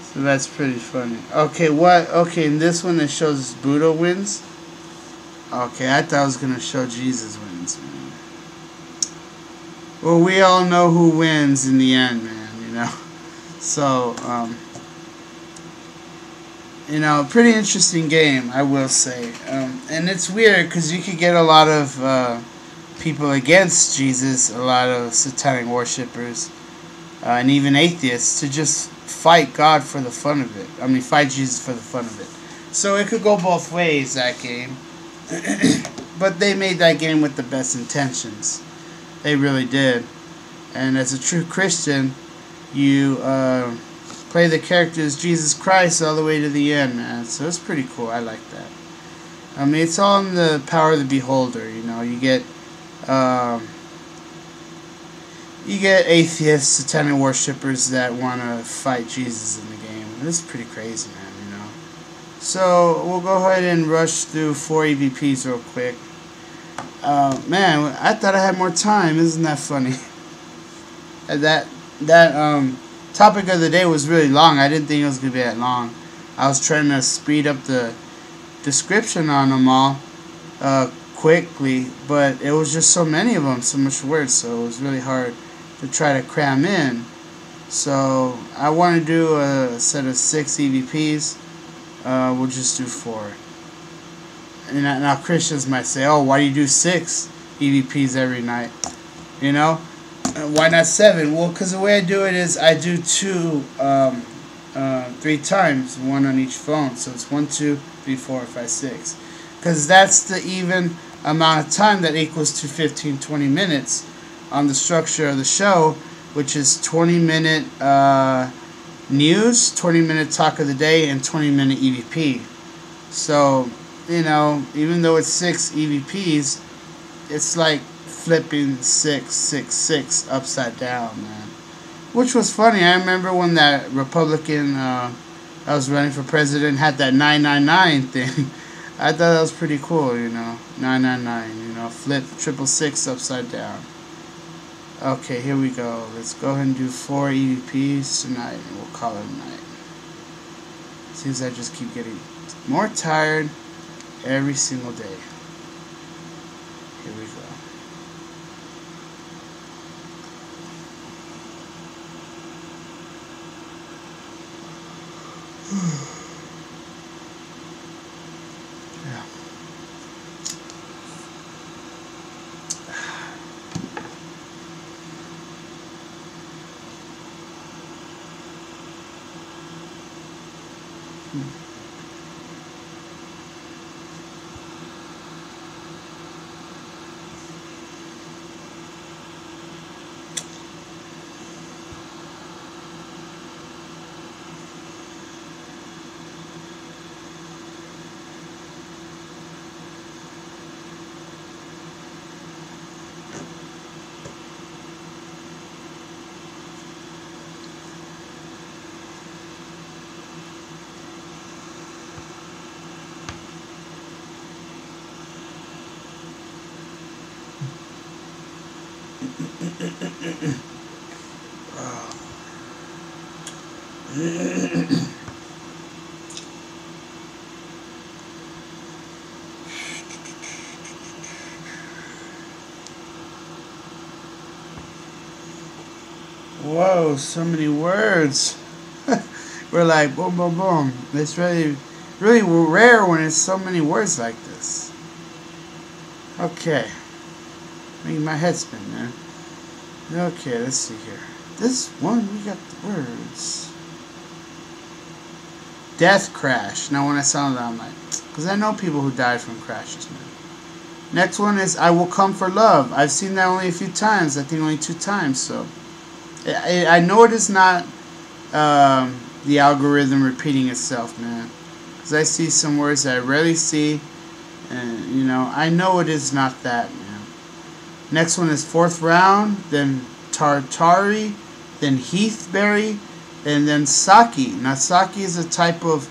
So that's pretty funny. Okay, okay, in this one it shows Buddha wins. Okay, I thought I was gonna show Jesus wins, man. Well, we all know who wins in the end, man, you know. So, You know, pretty interesting game, I will say. And it's weird because you could get a lot of people against Jesus, a lot of satanic worshippers, and even atheists to just fight God for the fun of it. I mean, fight Jesus for the fun of it. So it could go both ways, that game. But they made that game with the best intentions. They really did. And as a true Christian, you play the characters Jesus Christ all the way to the end, man. So it's pretty cool. I like that. I mean, it's all in the power of the beholder. You know, you get atheists, satanic worshippers that want to fight Jesus in the game. It's pretty crazy, man. You know. So we'll go ahead and rush through 4 EVPs real quick. Man, I thought I had more time. Isn't that funny? That topic of the day was really long. I didn't think it was going to be that long. I was trying to speed up the description on them all quickly, but it was just so many of them, so much words, so it was really hard to try to cram in. So I want to do a set of 6 EVPs. We'll just do 4. And now Christians might say, oh, why do you do 6 EVPs every night? You know? Why not 7? Well, because the way I do it is I do 2 3 times, 1 on each phone. So it's 1, 2, 3, 4, 5, 6. Because that's the even amount of time that equals to 15, 20 minutes on the structure of the show, which is 20-minute news, 20-minute talk of the day, and 20-minute EVP. So, you know, even though it's 6 EVPs, it's like flipping 6, 6, 6 upside down, man. Which was funny. I remember when that Republican that was running for president had that 999 thing. I thought that was pretty cool, you know. 999, you know, flip 666 upside down. Okay, here we go. Let's go ahead and do 4 EVPs tonight, and we'll call it a night. Seems I just keep getting more tired every single day. Here we go. Yeah. Whoa, so many words. We're like boom, boom, boom. It's really rare when it's so many words like this. Okay. Making my head spin, man. Okay, let's see here. This one, we got the words. Death crash. Now when I saw that, I'm like, because I know people who died from crashes, man. Next one is I will come for love. I've seen that only a few times. I think only 2 times, so. I know it is not the algorithm repeating itself, man. Because I see some words that I rarely see. And, you know, I know it is not that, man. Next one is 4th round, then tartari, then heathberry, and then saki. Now, saki is a type of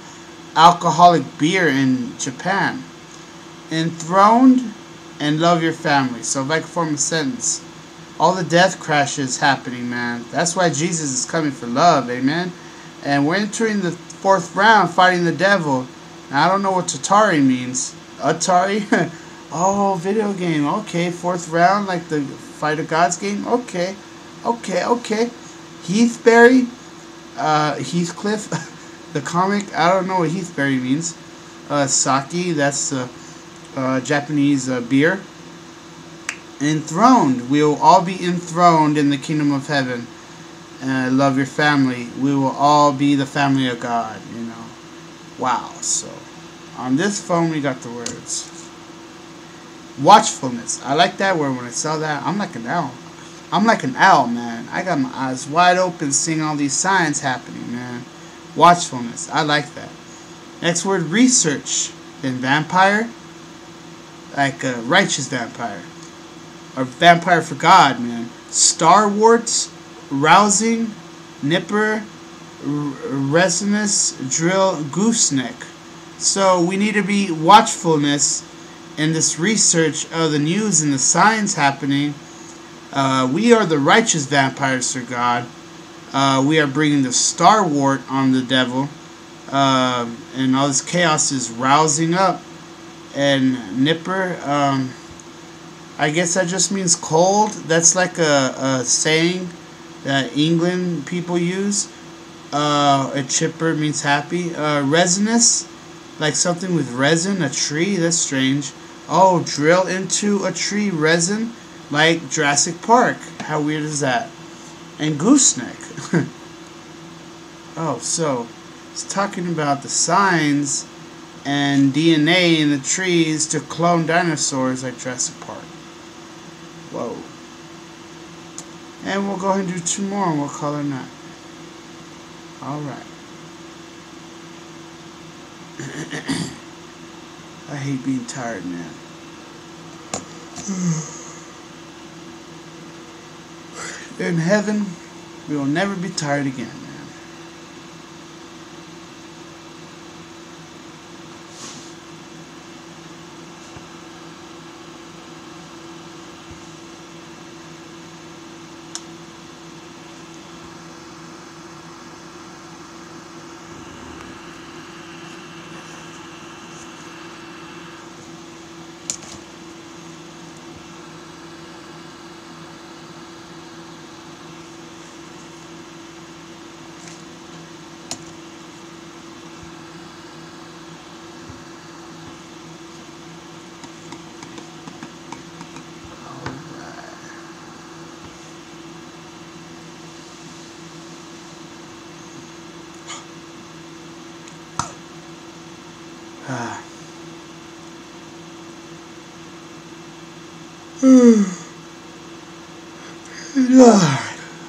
alcoholic beer in Japan. Enthroned and love your family. So if I could form a sentence. All the death crashes happening, man. That's why Jesus is coming for love, amen? And we're entering the 4th round, fighting the devil. Now, I don't know what tartari means. Atari? Oh, video game. Okay, 4th round, like the Fight of Gods game. Okay. Heathberry, Heathcliff, The comic, I don't know what heathberry means. Saki, that's the Japanese beer. Enthroned, we will all be enthroned in the kingdom of heaven. Love your family. We will all be the family of God, you know. Wow. So, on this phone, we got the words. Watchfulness. I like that word. When I saw that, I'm like an owl. I'm like an owl, man. I got my eyes wide open seeing all these signs happening, man. Watchfulness. I like that. Next word, research. Then vampire. Like a righteous vampire. Or vampire for God, man. Starwort. Rousing. Nipper. Resinous. Drill. Gooseneck. So we need to be watchfulness in this research of the news and the signs happening. We are the righteous vampires for God. We are bringing the starwort on the devil. And all this chaos is rousing up. And nipper, I guess that just means cold. That's like a saying that England people use. A chipper means happy. Resinous, like something with resin, a tree. That's strange. Oh, drill into a tree, resin, like Jurassic Park. How weird is that? And gooseneck. Oh, so it's talking about the signs and DNA in the trees to clone dinosaurs like Jurassic Park. Whoa. And we'll go ahead and do 2 more and we'll call it a night. Alright. I hate being tired, man. In heaven, we will never be tired again, man.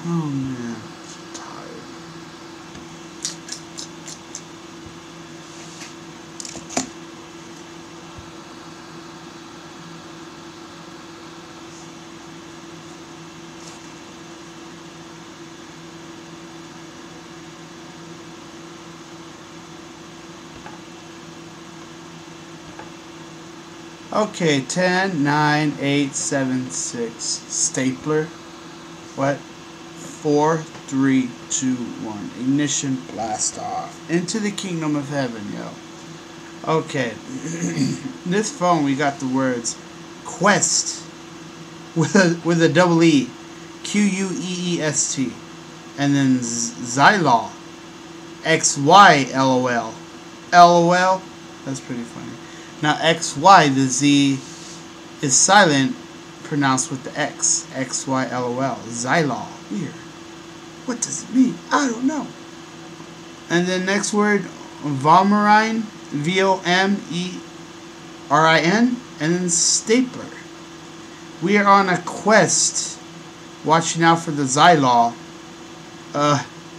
Oh man, I'm tired. Okay, 10, 9, 8, 7, 6. Stapler. What? 4, 3, 2, 1. Ignition, blast off. Into the kingdom of heaven, yo. Okay. This phone, we got the words quest with a double E. Queest. And then Xylaw. XY LOL. LOL. That's pretty funny. Now XY, the Z is silent, pronounced with the X. XY LOL. Xylaw. Weird. What does it mean? I don't know. And then next word, Vomerine. VOMERIN. And then stapler. We are on a quest, watching out for the Xylaw.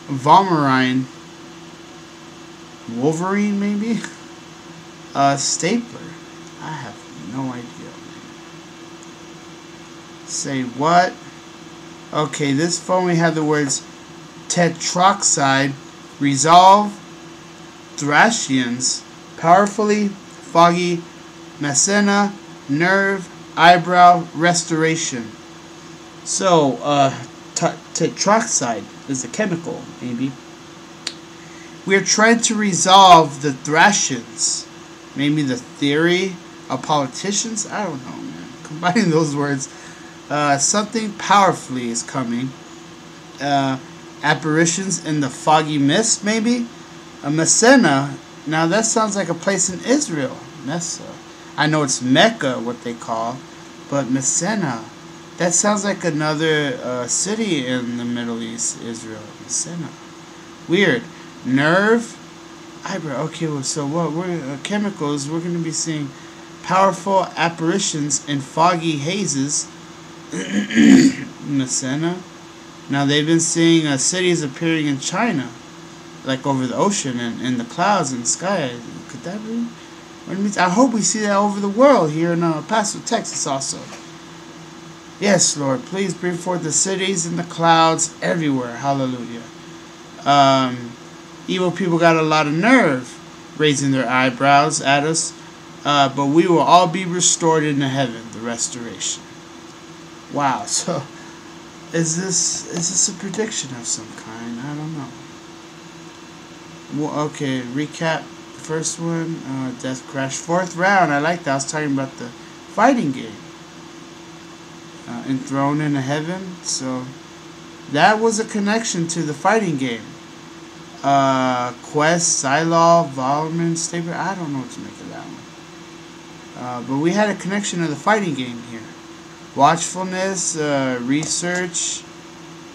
Vomerine. Wolverine, maybe? Stapler. I have no idea. Say what? Okay, this phone we have the words tetroxide, resolve, Thracians, powerfully, foggy, Messena, nerve, eyebrow, restoration. So, tetroxide is a chemical, maybe. We are trying to resolve the Thracians. Maybe the theory of politicians? I don't know, man. Combining those words. Something powerfully is coming. Apparitions in the foggy mist, maybe? A Messena. Now that sounds like a place in Israel. Messa. I know it's Mecca, what they call, but Messena. That sounds like another city in the Middle East, Israel. Messena. Weird. Nerve. Eyebrow. Okay, well, so what? We're chemicals. We're going to be seeing powerful apparitions in foggy hazes. Messena. Now they've been seeing cities appearing in China, like over the ocean and in the clouds and the sky. Could that be? What it means? I hope we see that over the world here in Paso, Texas also. Yes, Lord, please bring forth the cities and the clouds everywhere. Hallelujah. Evil people got a lot of nerve raising their eyebrows at us, but we will all be restored into heaven, the restoration. Wow, so is this a prediction of some kind? I don't know. Well, okay, recap the first one. Death Crash. 4th round. I like that. I was talking about the fighting game. Enthroned into heaven. So that was a connection to the fighting game. Quest, Silo, Volman, Staber. I don't know what to make of that one. But we had a connection to the fighting game here. Watchfulness, research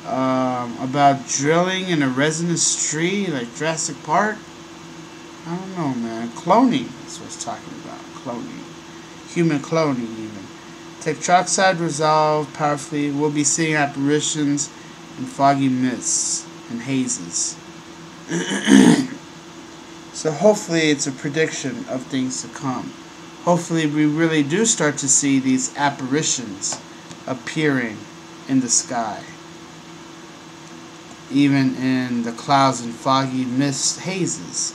about drilling in a resinous tree like Jurassic Park. I don't know, man. Cloning is what it's talking about. Cloning. Human cloning, even. Tetroxide resolved powerfully. We'll be seeing apparitions in foggy mists and hazes. So hopefully it's a prediction of things to come. Hopefully we really do start to see these apparitions appearing in the sky, even in the clouds and foggy mist hazes.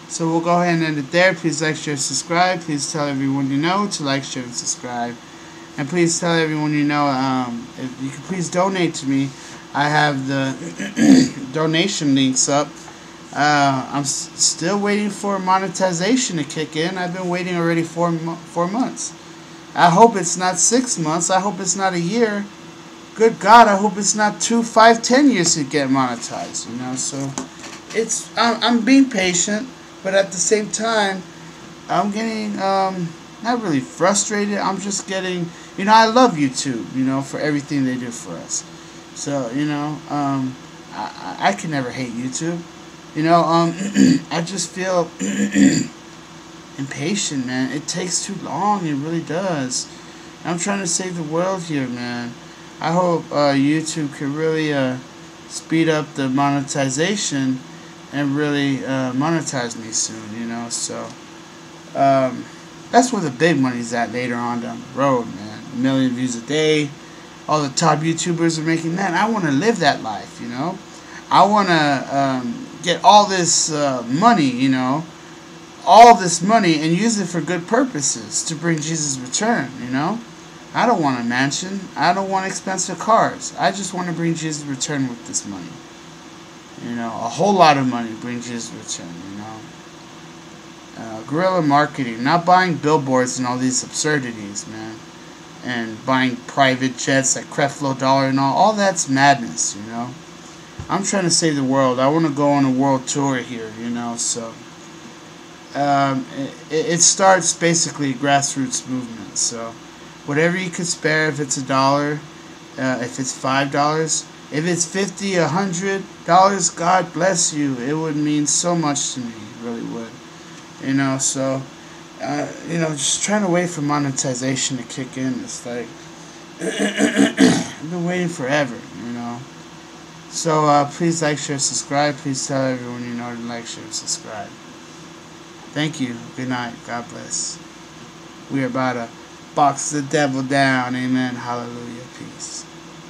So we'll go ahead and end it there. Please like, share, subscribe. Please tell everyone you know to like, share, and subscribe. And please tell everyone you know, if you could please donate to me. I have the donation links up. I'm still waiting for monetization to kick in. I've been waiting already 4 months. I hope it's not 6 months. I hope it's not a year. Good God, I hope it's not 2, 5, 10 years to get monetized. You know, so I'm being patient, but at the same time, I'm getting not really frustrated. I'm just getting, you know, I love YouTube, you know, for everything they do for us. So, you know, I can never hate YouTube. You know, I just feel impatient, man. It takes too long. It really does. I'm trying to save the world here, man. I hope YouTube can really speed up the monetization and really monetize me soon, you know. So that's where the big money's at later on down the road, man. 1 million views a day. All the top YouTubers are making that. I want to live that life, you know. I want to get all this money, you know, all this money and use it for good purposes to bring Jesus' return, you know. I don't want a mansion. I don't want expensive cars. I just want to bring Jesus' return with this money. You know, a whole lot of money to bring Jesus' return, you know. Guerrilla marketing, not buying billboards and all these absurdities, man. And buying private jets like Creflo Dollar and all that's madness, you know. I'm trying to save the world. I want to go on a world tour here, you know, so it starts basically grassroots movement. So whatever you could spare, if it's $1, if it's $5, if it's $50, $100, God bless you. It would mean so much to me, it really would, you know. So you know, just trying to wait for monetization to kick in. It's like I've been waiting forever, you know. So please like, share, subscribe. Please tell everyone you know to like, share, and subscribe. Thank you. Good night. God bless. We are about to box the devil down. Amen. Hallelujah. Peace.